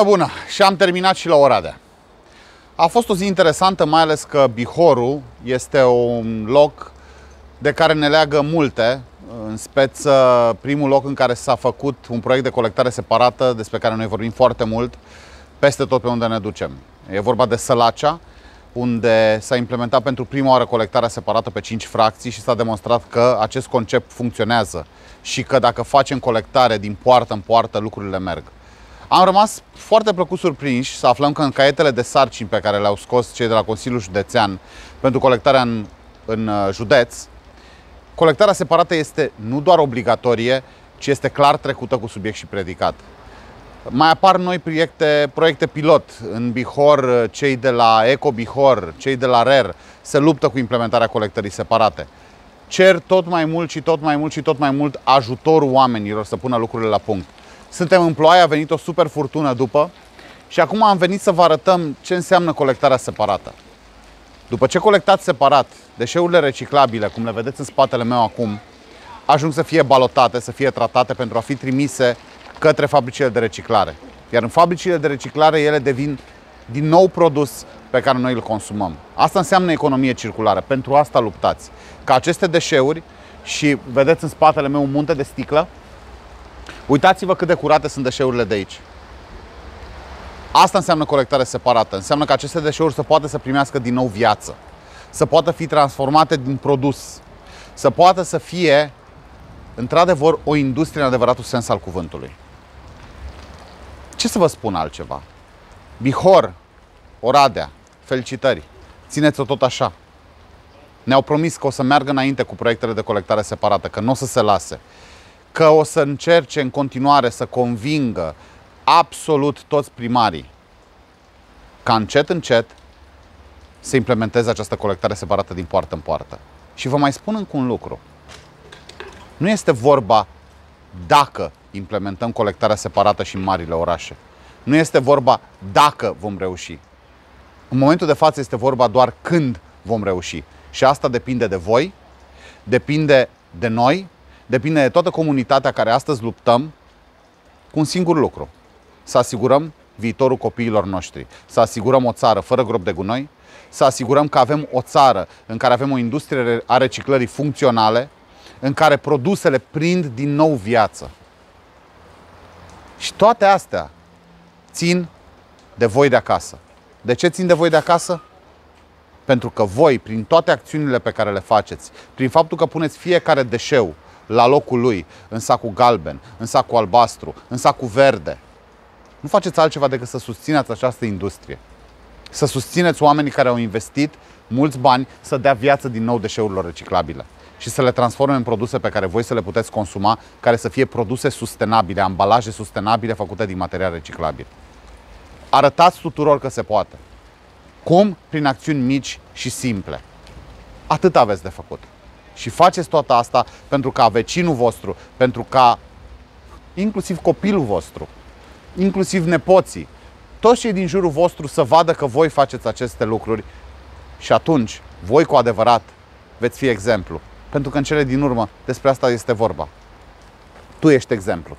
Bună! Și am terminat și la Oradea. A fost o zi interesantă, mai ales că Bihorul este un loc de care ne leagă multe. În speță, primul loc în care s-a făcut un proiect de colectare separată, despre care noi vorbim foarte mult, peste tot pe unde ne ducem. E vorba de Sălacea, unde s-a implementat pentru prima oară colectarea separată pe 5 fracții și s-a demonstrat că acest concept funcționează și că dacă facem colectare din poartă în poartă, lucrurile merg. Am rămas foarte plăcut surprinși să aflăm că în caietele de sarcini pe care le-au scos cei de la Consiliul Județean pentru colectarea în județ, colectarea separată este nu doar obligatorie, ci este clar trecută cu subiect și predicat. Mai apar noi proiecte pilot. În Bihor, cei de la Eco Bihor, cei de la RER se luptă cu implementarea colectării separate. Cer tot mai mult și tot mai mult ajutorul oamenilor să pună lucrurile la punct. Suntem în ploaie, a venit o super furtună după și acum am venit să vă arătăm ce înseamnă colectarea separată. După ce colectați separat, deșeurile reciclabile, cum le vedeți în spatele meu acum, ajung să fie balotate, să fie tratate pentru a fi trimise către fabricile de reciclare. Iar în fabricile de reciclare ele devin din nou produs pe care noi îl consumăm. Asta înseamnă economie circulară. Pentru asta luptați. Ca aceste deșeuri, și vedeți în spatele meu un munte de sticlă, uitați-vă cât de curate sunt deșeurile de aici. Asta înseamnă colectare separată. Înseamnă că aceste deșeuri să poată să primească din nou viață, să poată fi transformate din produs, să poată să fie într-adevăr o industrie în adevăratul sens al cuvântului. Ce să vă spun altceva? Bihor, Oradea, felicitări! Țineți-o tot așa. Ne-au promis că o să meargă înainte cu proiectele de colectare separată, că nu o să se lase, că o să încerce în continuare să convingă absolut toți primarii ca încet să implementeze această colectare separată din poartă în poartă. Și vă mai spun încă un lucru. Nu este vorba dacă implementăm colectarea separată și în marile orașe. Nu este vorba dacă vom reuși. În momentul de față este vorba doar când vom reuși. Și asta depinde de voi, depinde de noi, depinde de toată comunitatea care astăzi luptăm cu un singur lucru. Să asigurăm viitorul copiilor noștri, să asigurăm o țară fără gropi de gunoi, să asigurăm că avem o țară în care avem o industrie a reciclării funcționale, în care produsele prind din nou viață. Și toate astea țin de voi de acasă. De ce țin de voi de acasă? Pentru că voi, prin toate acțiunile pe care le faceți, prin faptul că puneți fiecare deșeu la locul lui, în sacul galben, în sacul albastru, în sacul verde, nu faceți altceva decât să susțineți această industrie. Să susțineți oamenii care au investit mulți bani să dea viață din nou deșeurilor reciclabile și să le transforme în produse pe care voi să le puteți consuma, care să fie produse sustenabile, ambalaje sustenabile făcute din material reciclabil. Arătați tuturor că se poate. Cum? Prin acțiuni mici și simple. Atât aveți de făcut. Și faceți toată asta pentru ca vecinul vostru, pentru ca inclusiv copilul vostru, inclusiv nepoții, toți cei din jurul vostru să vadă că voi faceți aceste lucruri și atunci voi cu adevărat veți fi exemplu. Pentru că în cele din urmă despre asta este vorba. Tu ești exemplu.